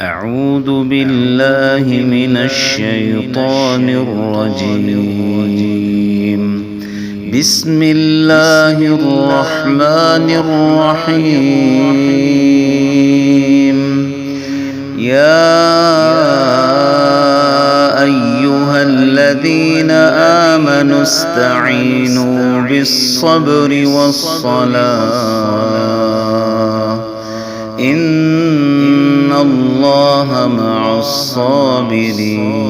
أعوذ بالله من الشيطان الرجيم. بسم الله الرحمن الرحيم. يا أيها الذين آمنوا استعينوا بالصبر والصلاة إن الله مع الصابرين.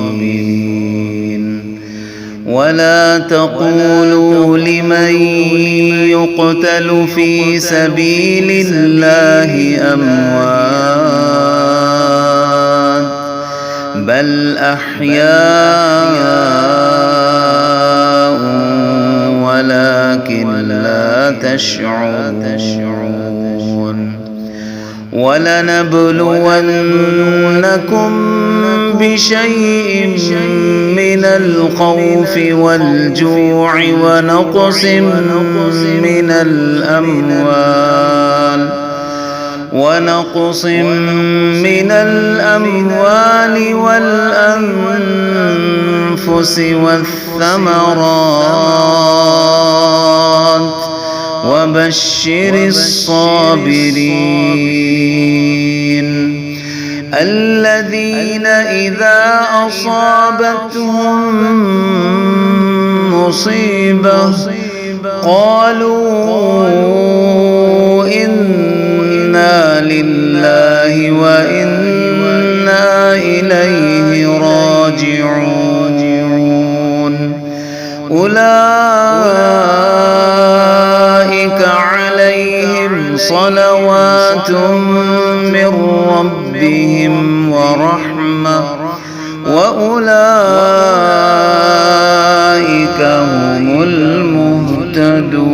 ولا تقولوا لمن يقتل في سبيل الله أموات بل أحياء ولكن لا تشعرون. ولنبلونكم بشيء من الخوف والجوع ونقص من الأموال والأنفس والثمرات وبشر الصابرين الذين إذا أصابتهم مصيبة قالوا إنا لله وإنا إليه راجعون. أولئك عليهم صلوات من ربهم ورحمة وأولئك هم المهتدون.